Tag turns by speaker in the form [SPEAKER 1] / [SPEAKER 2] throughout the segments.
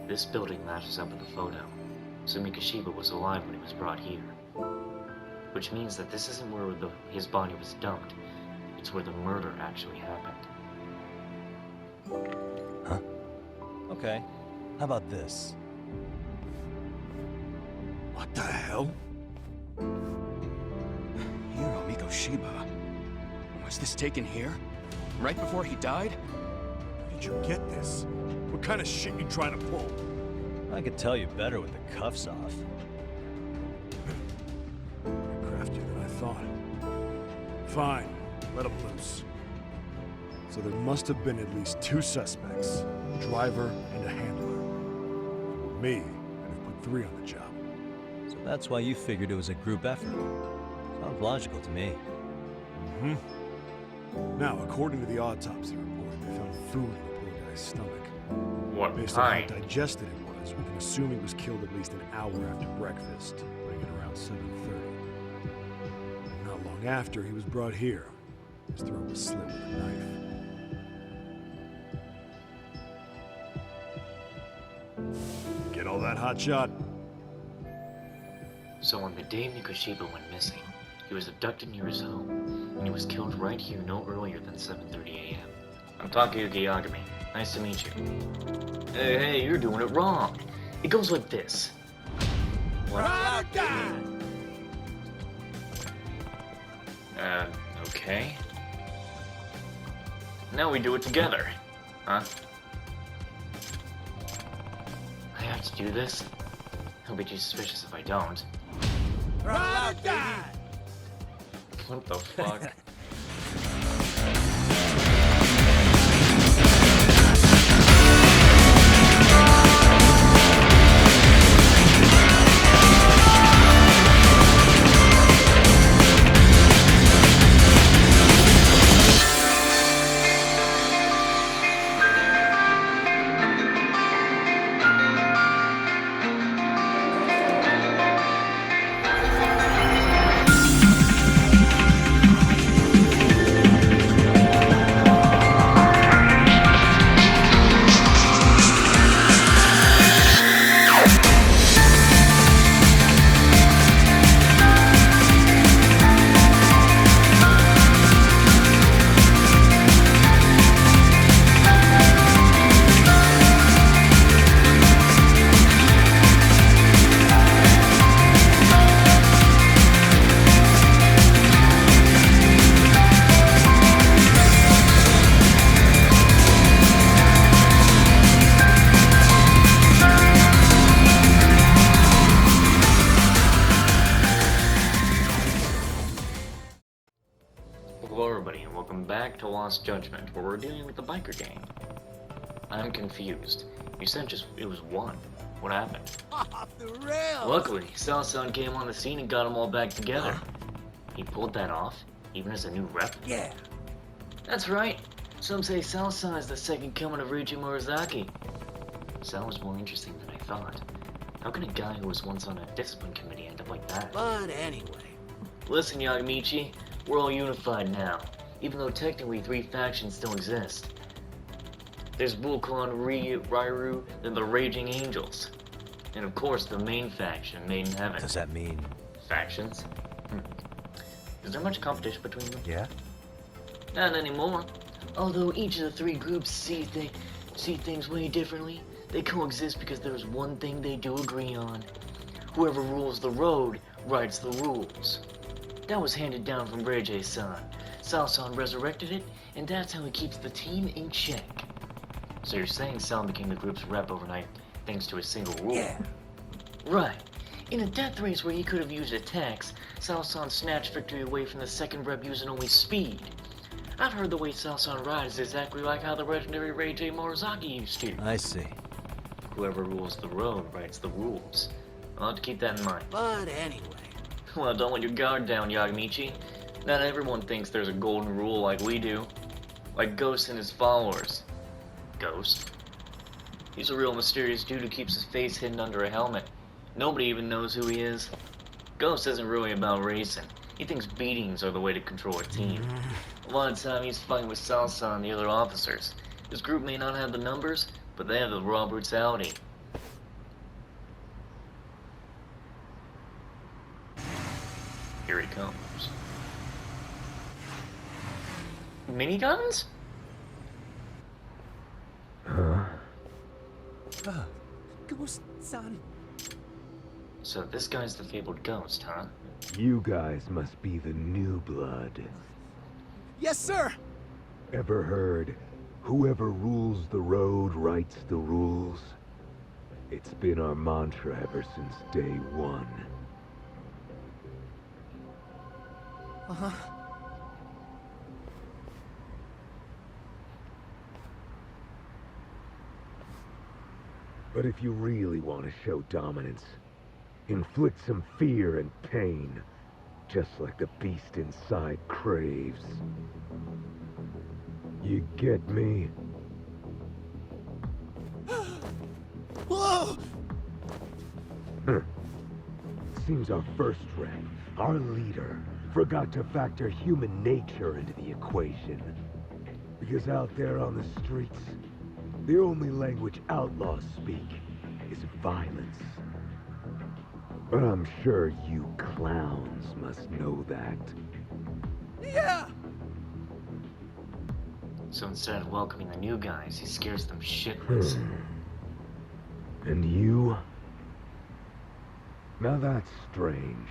[SPEAKER 1] This building matches up with the photo, so Mikashiba was alive when he was brought here. Which means that this isn't where his body was dumped, it's where the murder actually happened.
[SPEAKER 2] Huh? Okay, how about this?
[SPEAKER 3] What the hell? Hiro Mikoshiba. Was this taken here? Right before he died?
[SPEAKER 4] Where did you get this? What kind of shit you trying to pull?
[SPEAKER 2] I could tell you better with the cuffs off.
[SPEAKER 4] More craftier than I thought. Fine, let him loose. So there must have been at least 2 suspects, a driver and a handler. Me, I'd have put 3 on the job.
[SPEAKER 2] So that's why you figured it was a group effort. Sounds logical to me.
[SPEAKER 4] Mm-hmm. Now, according to the autopsy report, they found food in the poor guy's stomach.
[SPEAKER 1] What
[SPEAKER 4] Based on how digested it was, we can assume he was killed at least an hour after breakfast, putting it around 7:30. Not long after, he was brought here. His throat was slit with a knife. Get all that, hotshot?
[SPEAKER 1] So on the day Mikoshiba went missing, he was abducted near his home, and he was killed right here no earlier than 7:30 a.m. I'm Takayuki Yagami. Nice to meet you. Hey, you're doing it wrong. It goes like this. What? Okay. Now we do it together. Huh? I have to do this? He'll be too suspicious if I don't. What the fuck? Hello everybody and welcome back to Lost Judgment, where we're dealing with the biker gang. I'm confused. You said it was 1. What happened?
[SPEAKER 3] Off the rails!
[SPEAKER 1] Luckily, Salson came on the scene and got them all back together. He pulled that off, even as a new rep?
[SPEAKER 3] Yeah.
[SPEAKER 1] That's right. Some say Salson is the second coming of Reiji Morizaki. Sal was more interesting than I thought. How can a guy who was once on a discipline committee end up like that?
[SPEAKER 3] But anyway.
[SPEAKER 1] Listen, Yagamichi, we're all unified now, even though technically 3 factions still exist. There's Vulcan, Rairu, then the Raging Angels. And of course, the main faction, Made in Heaven.
[SPEAKER 2] What does that mean?
[SPEAKER 1] Factions? Is there much competition between them?
[SPEAKER 2] Yeah?
[SPEAKER 1] Not anymore. Although each of the 3 groups see things way differently, they coexist because there's one thing they do agree on. Whoever rules the road writes the rules. That was handed down from Reiji-san. Sal-san resurrected it, and that's how he keeps the team in check. So you're saying Sal became the group's rep overnight thanks to a single rule?
[SPEAKER 3] Yeah.
[SPEAKER 1] Right. In a death race where he could have used attacks, Sal-san snatched victory away from the second rep using only speed. I've heard the way Sal-san rides is exactly like how the legendary Reiji Morizaki used to.
[SPEAKER 2] I see.
[SPEAKER 1] Whoever rules the road writes the rules. I'll have to keep that in mind.
[SPEAKER 3] But anyway.
[SPEAKER 1] Well, don't let your guard down, Yagamichi. Not everyone thinks there's a golden rule like we do. Like Ghost and his followers. Ghost? He's a real mysterious dude who keeps his face hidden under a helmet. Nobody even knows who he is. Ghost isn't really about racing. He thinks beatings are the way to control a team. A lot of time he's fighting with Salsa and the other officers. His group may not have the numbers, but they have the raw brutality. miniguns?
[SPEAKER 5] Huh? Ghost-san.
[SPEAKER 1] So this guy's the fabled ghost, huh?
[SPEAKER 5] You guys must be the new blood.
[SPEAKER 3] Yes, sir!
[SPEAKER 5] Ever heard, whoever rules the road writes the rules? It's been our mantra ever since day one.
[SPEAKER 3] Uh-huh.
[SPEAKER 5] But if you really want to show dominance, inflict some fear and pain, just like the beast inside craves. You get me?
[SPEAKER 3] Whoa!
[SPEAKER 5] Seems our first rep, our leader, forgot to factor human nature into the equation. Because out there on the streets, the only language outlaws speak is violence. But I'm sure you clowns must know that.
[SPEAKER 3] Yeah!
[SPEAKER 1] So instead of welcoming the new guys, he scares them shitless.
[SPEAKER 5] And you? Now that's strange.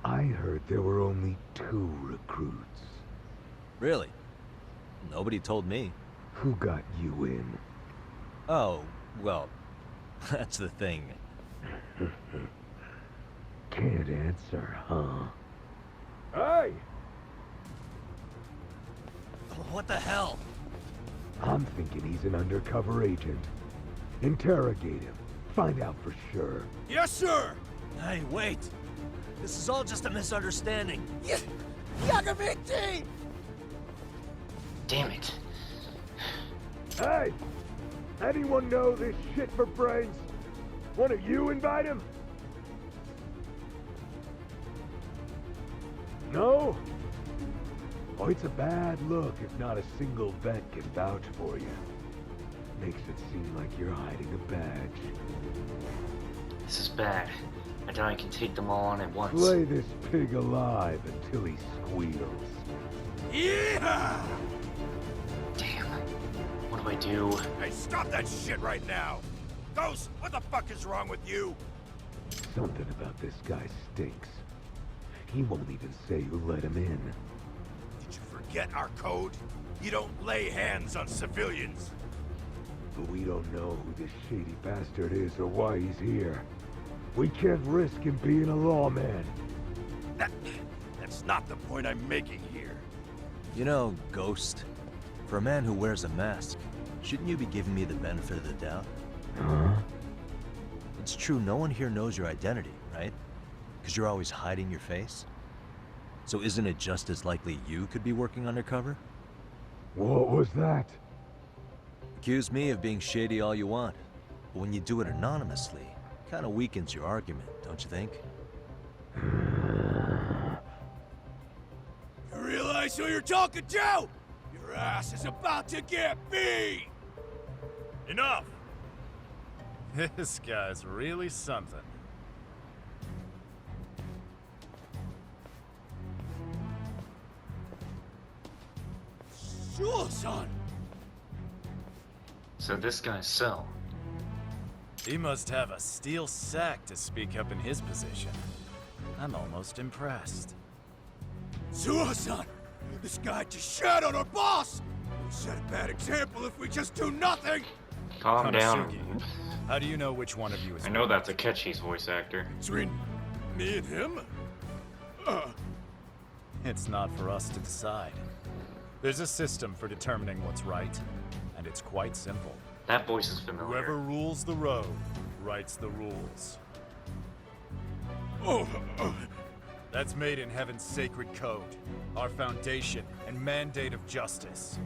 [SPEAKER 5] I heard there were only 2 recruits.
[SPEAKER 2] Really? Nobody told me.
[SPEAKER 5] Who got you in?
[SPEAKER 2] Oh, well, that's the thing.
[SPEAKER 5] Can't answer, huh? Hey!
[SPEAKER 2] What the hell?
[SPEAKER 5] I'm thinking he's an undercover agent. Interrogate him. Find out for sure.
[SPEAKER 3] Yes, sir!
[SPEAKER 2] Hey, wait! This is all just a misunderstanding.
[SPEAKER 3] Yagaviti!
[SPEAKER 1] Damn it.
[SPEAKER 5] Hey! Anyone know this shit for brains? One of you invite him? No? Oh, it's a bad look if not a single vet can vouch for you. Makes it seem like you're hiding a badge.
[SPEAKER 1] This is bad. I doubt I can take them all on at once.
[SPEAKER 5] Play this pig alive until he squeals.
[SPEAKER 3] Yeah!
[SPEAKER 1] Damn. What do I do?
[SPEAKER 6] Hey, stop that shit right now! Ghost, what the fuck is wrong with you?
[SPEAKER 5] Something about this guy stinks. He won't even say who let him in.
[SPEAKER 6] Did you forget our code? You don't lay hands on civilians.
[SPEAKER 5] But we don't know who this shady bastard is or why he's here. We can't risk him being a lawman.
[SPEAKER 6] That's not the point I'm making here.
[SPEAKER 2] You know, Ghost, for a man who wears a mask, shouldn't you be giving me the benefit of the doubt?
[SPEAKER 5] Huh?
[SPEAKER 2] It's true, no one here knows your identity, right? Because you're always hiding your face? So isn't it just as likely you could be working undercover?
[SPEAKER 5] What was that?
[SPEAKER 2] Accuse me of being shady all you want, but when you do it anonymously, it kind of weakens your argument, don't you think?
[SPEAKER 6] You realize who you're talking to? Your ass is about to get beat!
[SPEAKER 7] Enough! This guy's really something.
[SPEAKER 6] Sure-son!
[SPEAKER 1] So this guy's so.
[SPEAKER 7] He must have a steel sack to speak up in his position. I'm almost impressed.
[SPEAKER 6] Sure-son! This guy just shat on our boss! We set a bad example if we just do nothing!
[SPEAKER 1] Calm down.
[SPEAKER 7] Konosuke, how do you know which one of you is
[SPEAKER 1] I know
[SPEAKER 7] right?
[SPEAKER 1] that's a Ketchy's voice actor.
[SPEAKER 6] Between me and him?
[SPEAKER 7] It's not for us to decide. There's a system for determining what's right, and it's quite simple.
[SPEAKER 1] That voice is familiar.
[SPEAKER 7] Whoever rules the road writes the rules. That's made in Heaven's sacred code, our foundation and mandate of justice.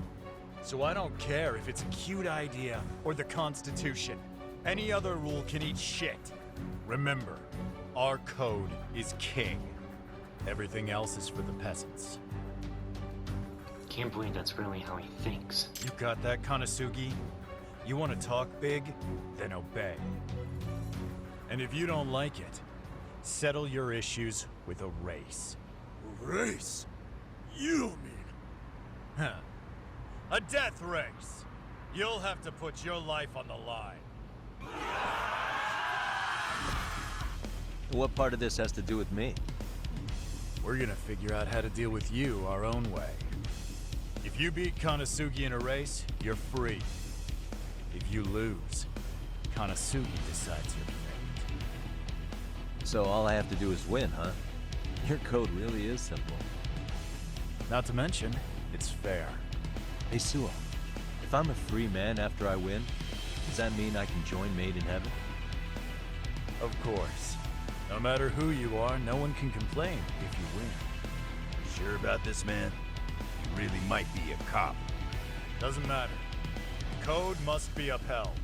[SPEAKER 7] So I don't care if it's a cute idea or the Constitution. Any other rule can eat shit. Remember, our code is king. Everything else is for the peasants.
[SPEAKER 1] Can't believe that's really how he thinks.
[SPEAKER 7] You got that, Konosuke? You want to talk big? Then obey. And if you don't like it, settle your issues with a race.
[SPEAKER 6] Race? You mean?
[SPEAKER 7] Huh. A death race. You'll have to put your life on the line.
[SPEAKER 2] What part of this has to do with me?
[SPEAKER 7] We're gonna figure out how to deal with you our own way. If you beat Konosugi in a race, you're free. If you lose, Konosugi decides your fate.
[SPEAKER 2] So all I have to do is win, huh? Your code really is simple.
[SPEAKER 7] Not to mention, it's fair.
[SPEAKER 2] Hey, Suo, if I'm a free man after I win, does that mean I can join Made in Heaven?
[SPEAKER 7] Of course. No matter who you are, no one can complain if you win.
[SPEAKER 6] Sure about this, man? You really might be a cop.
[SPEAKER 7] Doesn't matter. Code must be upheld.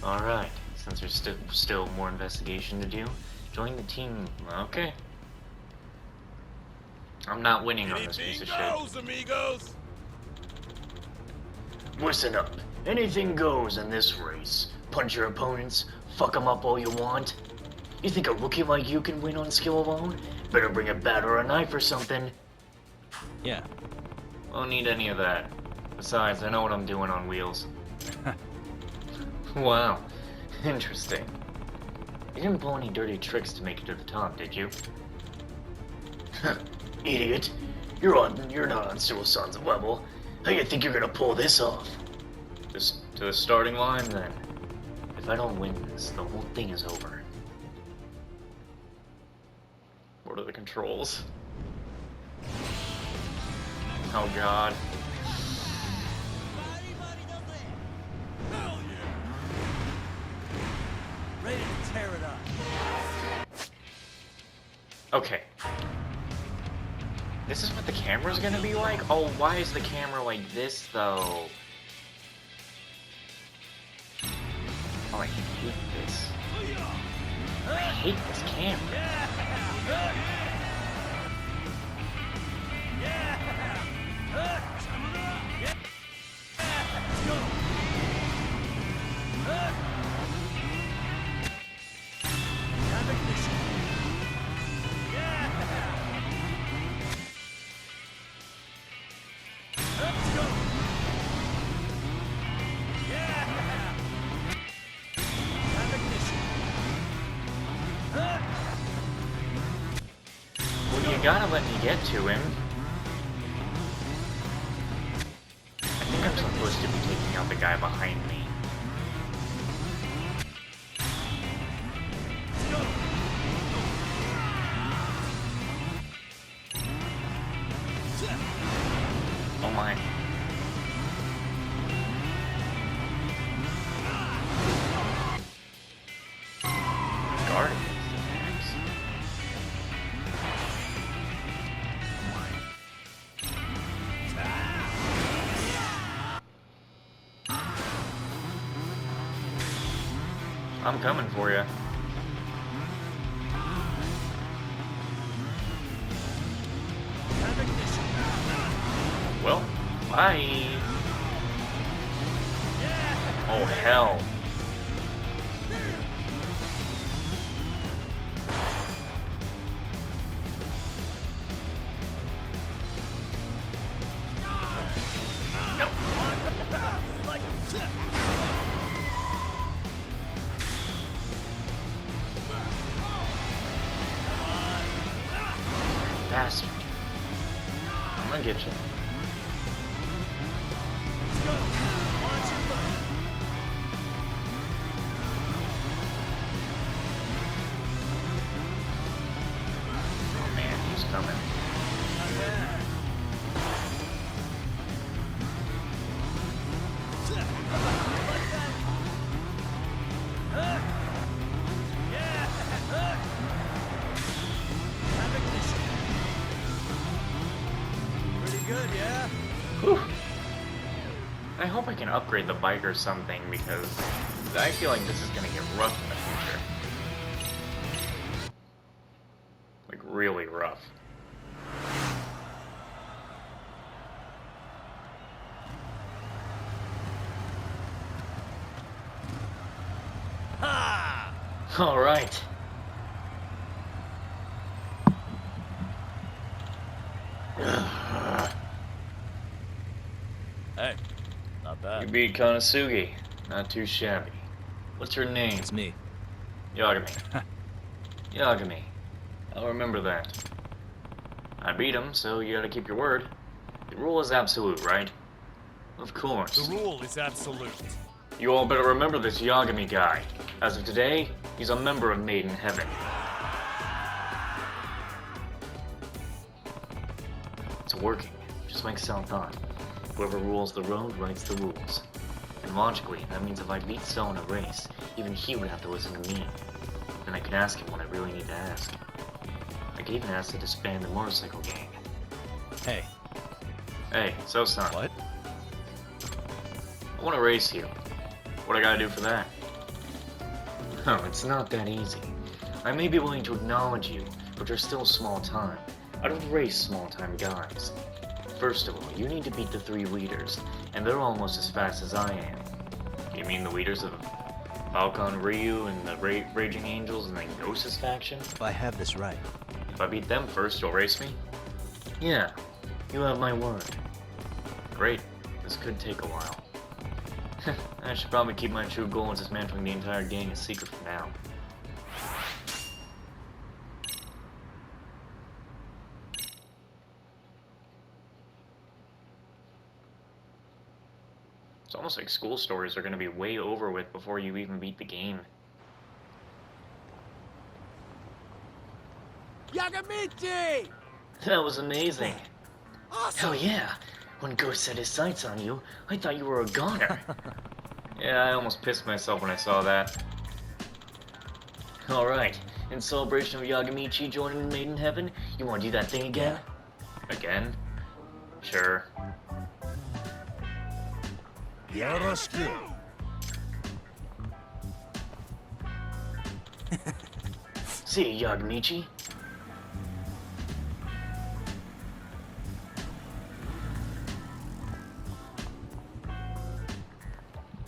[SPEAKER 1] Alright, since there's still more investigation to do, join the team. Okay. I'm not winning on this piece of shit.
[SPEAKER 6] Amigos!
[SPEAKER 1] Listen up. Anything goes in this race. Punch your opponents, fuck them up all you want. You think a rookie like you can win on skill alone? Better bring a bat or a knife or something.
[SPEAKER 2] Yeah.
[SPEAKER 1] Won't need any of that. Besides, I know what I'm doing on wheels. Wow. Interesting. You didn't pull any dirty tricks to make it to the top, did you? Idiot. You're not on Suo-san's level. How you think you're gonna pull this off? Just to the starting line, then. If I don't win this, the whole thing is over. What are the controls? Oh god.
[SPEAKER 6] Hell yeah!
[SPEAKER 3] Ready to tear it up.
[SPEAKER 1] Okay. This is what the camera's gonna be like? Oh, why is the camera like this, though? Oh, I hate this. I hate this camera. Well, you gotta let me get to him. I think I'm supposed to be taking out the guy behind me. Oh my. Guard against the attacks. I'm coming for you. Well, bye. Oh hell. Bastard. I'm gonna get you. Oh man, he's coming.
[SPEAKER 3] Pretty good, yeah?
[SPEAKER 1] Whew. I hope I can upgrade the bike or something, because I feel like this is gonna get rough in the future. Like, really rough.
[SPEAKER 3] Ha!
[SPEAKER 1] Alright.
[SPEAKER 7] Hey, not
[SPEAKER 1] You
[SPEAKER 7] bad.
[SPEAKER 1] beat Konosugi. Not too shabby. What's her name?
[SPEAKER 2] It's me.
[SPEAKER 1] Yagami. Yagami. I'll remember that. I beat him, so you gotta keep your word. The rule is absolute, right? Of course.
[SPEAKER 7] The rule is absolute.
[SPEAKER 1] You all better remember this Yagami guy. As of today, he's a member of Made in Heaven. It's working, just like Sal thought. Whoever rules the road writes the rules. And logically, that means if I beat Sal in a race, even he would have to listen to me. Then I can ask him what I really need to ask. I could even ask to disband the motorcycle gang.
[SPEAKER 2] Hey.
[SPEAKER 1] Hey, So-san.
[SPEAKER 2] What?
[SPEAKER 1] I want to race you. What I gotta do for that? Oh, it's not that easy. I may be willing to acknowledge you, but you're still small time. I don't race small time guys. First of all, you need to beat the 3 leaders, and they're almost as fast as I am. You mean the leaders of Falcon Ryu and the Raging Angels and the Gnosis faction?
[SPEAKER 2] If I have this right.
[SPEAKER 1] If I beat them first, you'll race me? Yeah, you have my word. Great, this could take a while. I should probably keep my true goal of dismantling the entire gang a secret for now. It's almost like school stories are gonna be way over with before you even beat the game.
[SPEAKER 6] Yagamichi!
[SPEAKER 1] That was amazing.
[SPEAKER 6] Awesome!
[SPEAKER 1] Hell yeah! When Ghost set his sights on you, I thought you were a goner. Yeah, I almost pissed myself when I saw that. Alright, in celebration of Yagamichi joining Made in Heaven, you wanna do that thing again? Again? Sure.
[SPEAKER 2] Yoroshiku.
[SPEAKER 1] See ya, Yagamichi.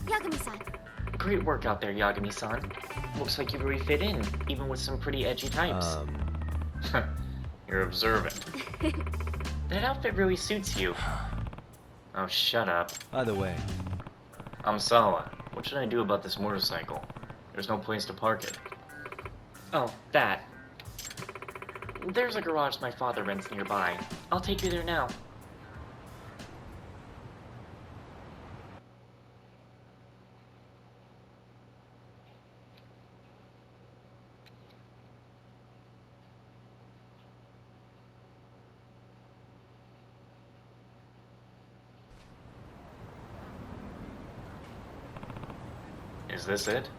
[SPEAKER 8] Yagami-san.
[SPEAKER 1] Great work out there, Yagami-san. Looks like you really fit in, even with some pretty edgy types. You're observant. That outfit really suits you. Oh, shut up.
[SPEAKER 2] By the way,
[SPEAKER 1] I'm Sawa. What should I do about this motorcycle? There's no place to park it. Oh, that. There's a garage my father rents nearby. I'll take you there now. Is this it?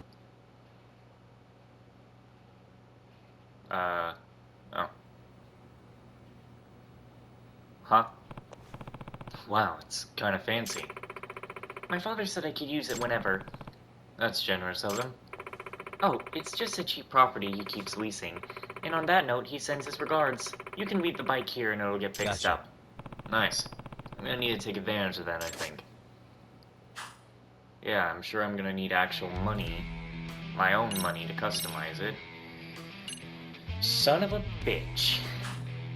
[SPEAKER 1] Oh. Huh? Wow, it's kinda fancy. My father said I could use it whenever. That's generous of him. Oh, it's just a cheap property he keeps leasing. And on that note, he sends his regards. You can leave the bike here and it'll get fixed
[SPEAKER 2] Gotcha.
[SPEAKER 1] up. Nice. I'm gonna need to take advantage of that, I think. Yeah, I'm sure I'm gonna need actual money. My own money to customize it. Son of a bitch.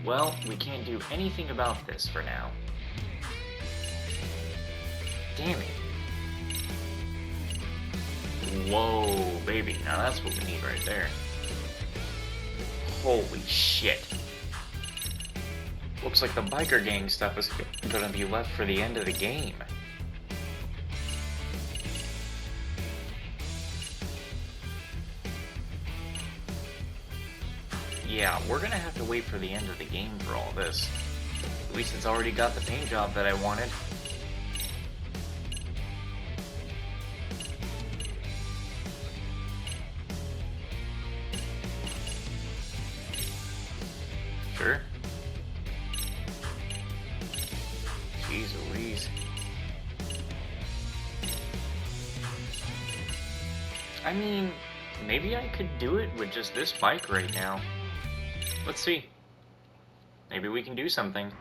[SPEAKER 1] Well, we can't do anything about this for now. Damn it. Whoa, baby. Now that's what we need right there. Holy shit. Looks like the biker gang stuff is gonna be left for the end of the game. Yeah, we're gonna have to wait for the end of the game for all this. At least it's already got the paint job that I wanted. Sure. Jeez Louise. I mean, maybe I could do it with just this bike right now. Let's see. Maybe we can do something.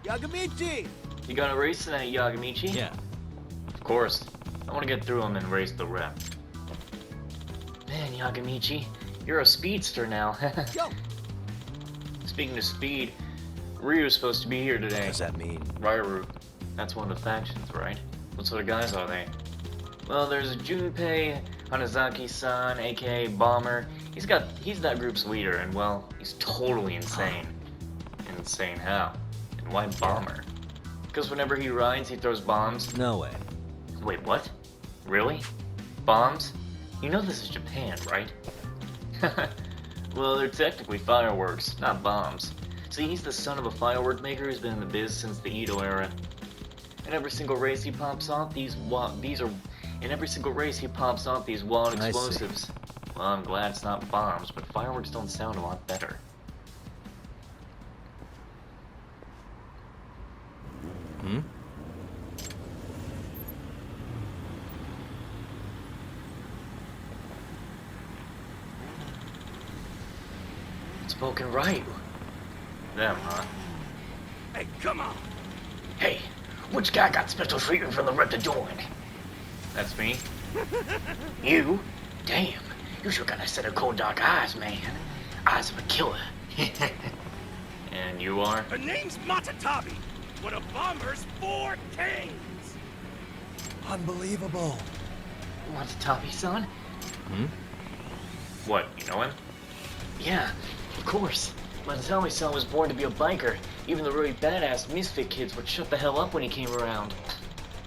[SPEAKER 6] Yagamichi!
[SPEAKER 1] You got a race tonight, Yagamichi?
[SPEAKER 2] yeah.
[SPEAKER 1] Of course. I want to get through them and race the rep. Man, Yagamichi, you're a speedster now.
[SPEAKER 6] Yo!
[SPEAKER 1] Speaking of speed, Ryu's supposed to be here today.
[SPEAKER 2] What does that mean?
[SPEAKER 1] Rairu. That's one of the factions, right? What sort of guys are they? Well, there's Junpei Hanazaki-san, aka Bomber. He's that group's leader, and well, he's totally insane. Insane how? And why Bomber? Because whenever he rides, he throws bombs.
[SPEAKER 2] No way.
[SPEAKER 1] Wait, what? Really? Bombs? You know this is Japan, right? Well, they're technically fireworks, not bombs. See, he's the son of a firework maker who's been in the biz since the Edo era. In every single race he pops off these wild explosives. Well, I'm glad it's not bombs, but fireworks don't sound a lot better.
[SPEAKER 2] Hmm?
[SPEAKER 1] Spoken right. Them, huh?
[SPEAKER 6] Hey, come on!
[SPEAKER 1] Hey, which guy got special treatment from the Red to join? That's me. You? Damn, you sure got a set of cold dark eyes, man. Eyes of a killer. And you are?
[SPEAKER 6] Her name's Matatabi, one of Bomber's 4 kings!
[SPEAKER 2] Unbelievable.
[SPEAKER 1] Matatabi-san?
[SPEAKER 2] Hmm?
[SPEAKER 1] What, you know him? Yeah, of course. Matatabi-san was born to be a biker. Even the really badass misfit kids would shut the hell up when he came around.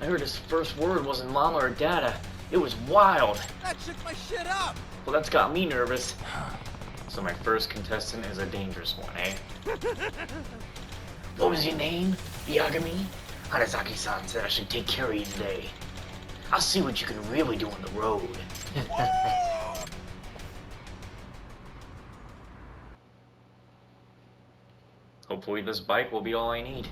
[SPEAKER 1] I heard his first word wasn't mama or dada. It was wild.
[SPEAKER 6] That shook my shit up!
[SPEAKER 1] Well, that's got me nervous. So my first contestant is a dangerous one, eh? What was your name? Yagami? Hanazaki-san said I should take care of you today. I'll see what you can really do on the road. Hopefully this bike will be all I need.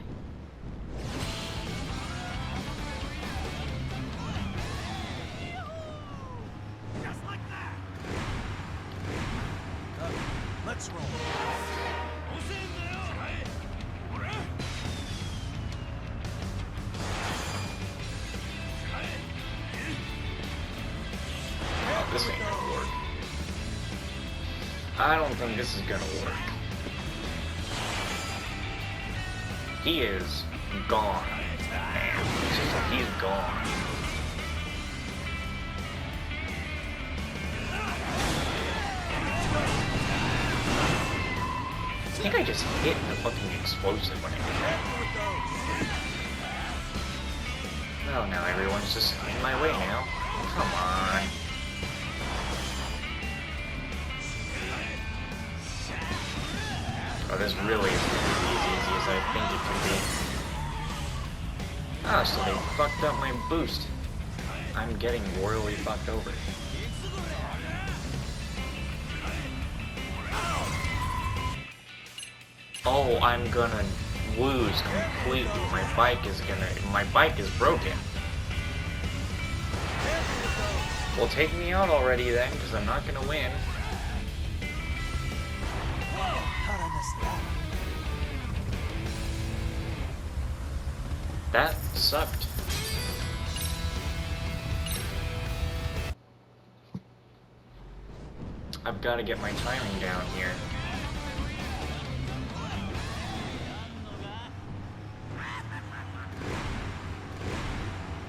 [SPEAKER 6] Just like that!
[SPEAKER 2] Let's roll.
[SPEAKER 1] This ain't gonna work. I don't think this is gonna work. He is gone. Man, he's gone. I think I just hit the fucking explosive when I did that. Oh, now everyone's just in my way now. Come on. Oh, this really isn't as easy as I think it can be. Ah, so they fucked up my boost. I'm getting royally fucked over. Oh, I'm gonna lose completely. My bike is broken. Well, take me out already then, because I'm not gonna win. That sucked. I've got to get my timing down here.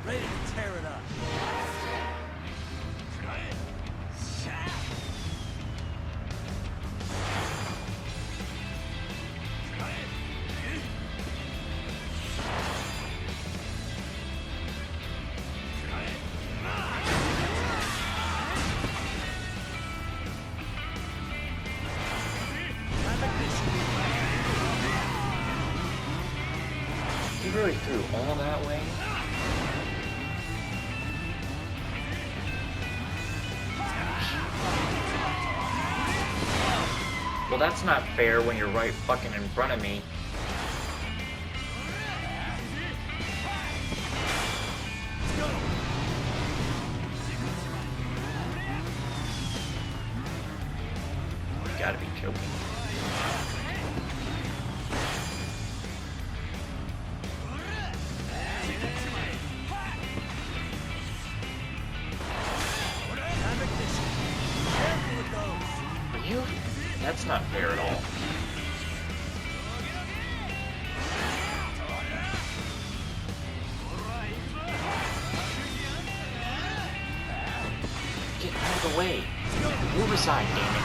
[SPEAKER 2] Ready to tear it up.
[SPEAKER 1] He really threw all that way? Well, that's not fair when you're right fucking in front of me. You gotta be joking. Are you? That's not fair at all. way. Move aside, damn it.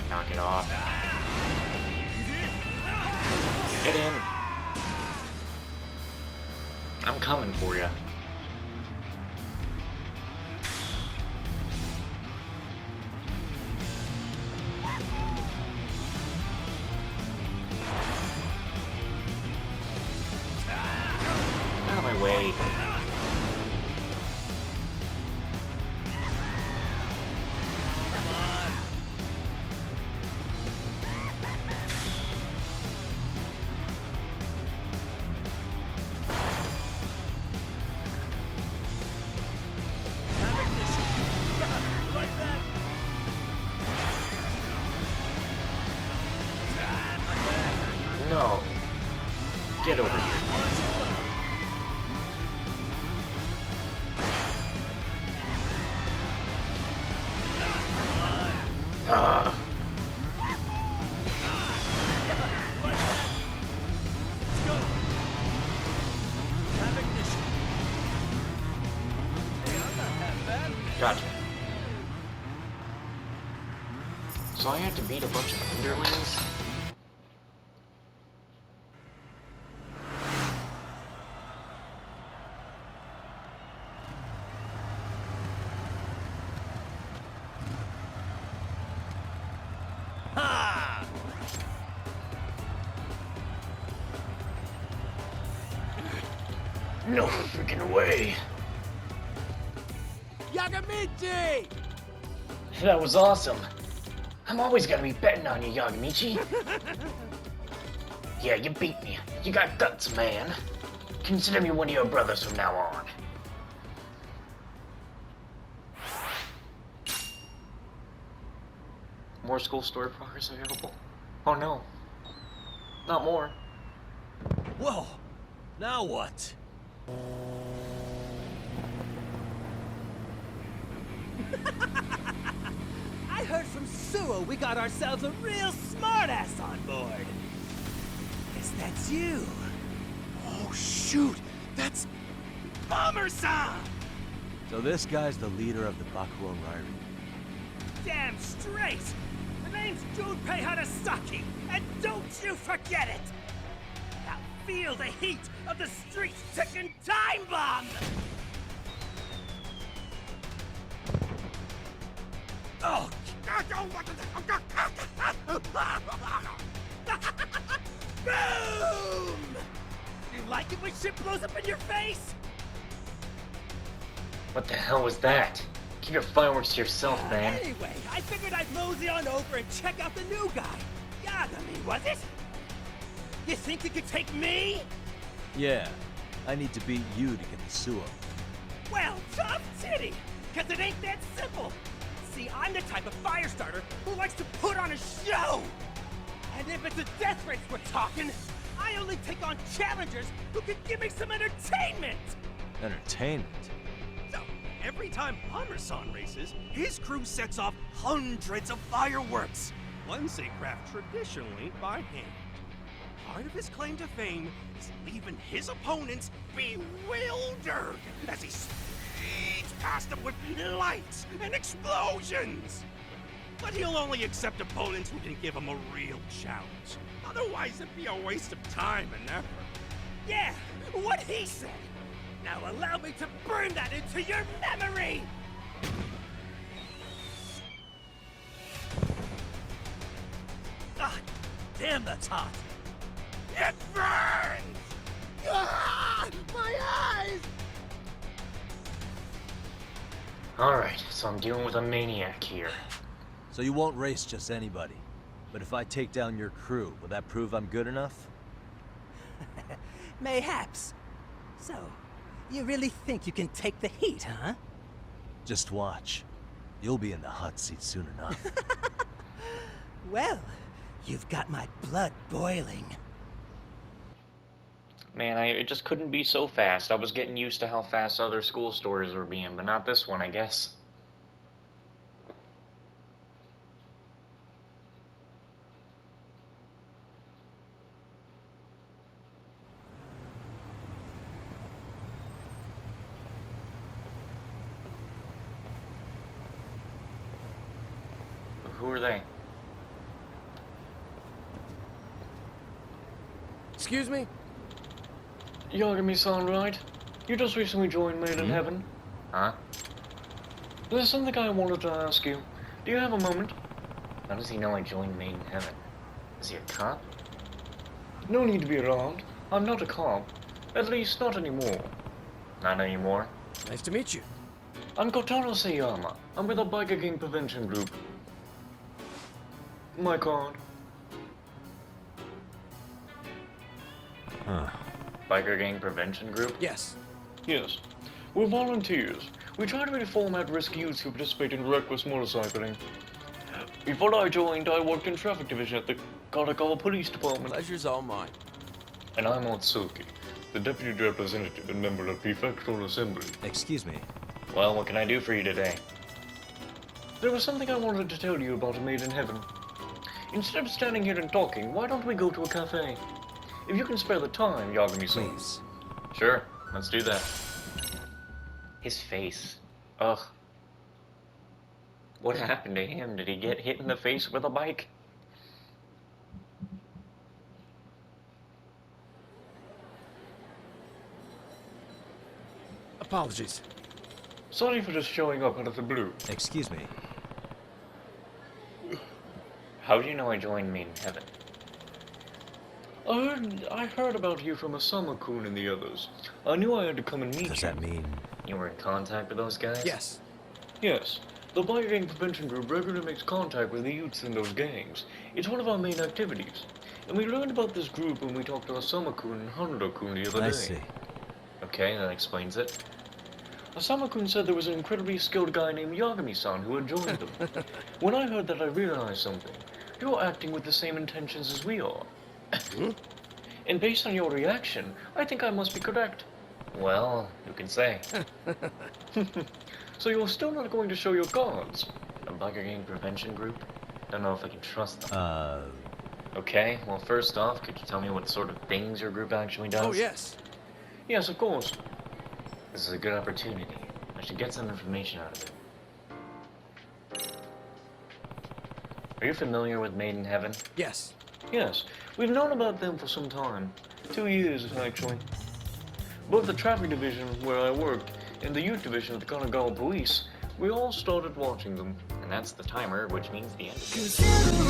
[SPEAKER 1] Knock it off. Get in. I'm coming for you. Out of my way. No. Get over here. Gotcha. So I have to beat a bunch of underlings? No freaking way.
[SPEAKER 6] Yagamichi!
[SPEAKER 1] That was awesome. I'm always gonna be betting on you, Yagamichi. Yeah, you beat me. You got guts, man. Consider me one of your brothers from now on. More school story progress available? Oh no. Not more.
[SPEAKER 2] Whoa! Now what?
[SPEAKER 8] I heard from Suo we got ourselves a real smartass on board. Guess that's you.
[SPEAKER 6] Oh, shoot! That's Bomber-san!
[SPEAKER 2] So this guy's the leader of the Bakuon Rairi.
[SPEAKER 8] Damn straight! The name's Junpei Harasaki, and don't you forget it! Now feel the heat of the street's ticking time bomb! Oh! Boom! You like it when shit blows up in your face?
[SPEAKER 1] What the hell was that? Keep your fireworks to yourself, man.
[SPEAKER 8] Anyway, I figured I'd mosey on over and check out the new guy. Yagami, was it? You think you could take me?
[SPEAKER 2] Yeah, I need to beat you to get the Suo.
[SPEAKER 8] Well, tough titty, because it ain't that simple. See, I'm the type of fire starter who likes to put on a show. And if it's a death race we're talking, I only take on challengers who can give me some entertainment.
[SPEAKER 2] Entertainment?
[SPEAKER 6] So, every time Bomber-san races, his crew sets off hundreds of fireworks. Ones they craft traditionally by hand. Part of his claim to fame is leaving his opponents bewildered as he speeds past them with lights and explosions. But he'll only accept opponents who can give him a real challenge. Otherwise, it'd be a waste of time and effort.
[SPEAKER 8] Yeah, what he said. Now allow me to burn that into your memory! Ah, damn, that's hot.
[SPEAKER 6] It burns! Ah, my eyes!
[SPEAKER 1] Alright, so I'm dealing with a maniac here.
[SPEAKER 2] So you won't race just anybody. But if I take down your crew, will that prove I'm good enough?
[SPEAKER 8] Mayhaps. So, you really think you can take the heat, huh?
[SPEAKER 2] Just watch. You'll be in the hot seat soon enough.
[SPEAKER 8] Well, you've got my blood boiling.
[SPEAKER 1] Man, it just couldn't be so fast. I was getting used to how fast other school stories were being, but not this one, I guess. Who are they?
[SPEAKER 3] Excuse me?
[SPEAKER 1] Yagami-san, right? You just recently joined Made in Heaven. Huh? There's something I wanted to ask you. Do you have a moment? How does he know I joined Made in Heaven? Is he a cop? No need to be alarmed. I'm not a cop. At least, not anymore. Not anymore?
[SPEAKER 3] Nice to meet you.
[SPEAKER 1] I'm Kotaro Sayama. I'm with the Biker Gang Prevention Group. My card.
[SPEAKER 2] Huh.
[SPEAKER 1] Biker Gang Prevention Group?
[SPEAKER 3] Yes.
[SPEAKER 1] Yes. We're volunteers. We try to reform at-risk youths who participate in reckless motorcycling. Before I joined, I worked in traffic division at the Karakawa Police Department.
[SPEAKER 3] Pleasure's all mine.
[SPEAKER 1] And I'm Otsuki, the deputy representative and member of Prefectural Assembly.
[SPEAKER 2] Excuse me.
[SPEAKER 1] Well, what can I do for you today? There was something I wanted to tell you about Made in Heaven. Instead of standing here and talking, why don't we go to a cafe? If you can spare the time, Yagami-san.
[SPEAKER 2] Please.
[SPEAKER 1] Sure, let's do that. His face. Ugh. What happened to him? Did he get hit in the face with a bike?
[SPEAKER 3] Apologies.
[SPEAKER 1] Sorry for just showing up out of the blue.
[SPEAKER 2] Excuse me.
[SPEAKER 1] How do you know I joined Made in Heaven? I heard about you from Asama-kun and the others. I knew I had to come and meet you.
[SPEAKER 2] Does that mean...
[SPEAKER 1] You were in contact with those guys?
[SPEAKER 3] Yes.
[SPEAKER 1] Yes. The Biker Gang Prevention Group regularly makes contact with the youths in those gangs. It's one of our main activities. And we learned about this group when we talked to Asama-kun and Haruto-kun the other day.
[SPEAKER 2] I see.
[SPEAKER 1] Okay, that explains it. Asama-kun said there was an incredibly skilled guy named Yagami-san who had joined them. When I heard that, I realized something. You're acting with the same intentions as we are. And based on your reaction, I think I must be correct. Well, you can say. So you're still not going to show your cards? A Biker Gang Prevention Group? Don't know if I can trust them. Okay, well first off, could you tell me what sort of things your group actually does?
[SPEAKER 3] Oh, yes.
[SPEAKER 1] Yes, of course. This is a good opportunity. I should get some information out of it. Are you familiar with Made in Heaven?
[SPEAKER 3] Yes.
[SPEAKER 1] Yes, we've known about them for some time. 2 years, actually. Both the traffic division, where I worked, and the youth division of the Kanagawa Police, we all started watching them. And that's the timer, which means the end of it.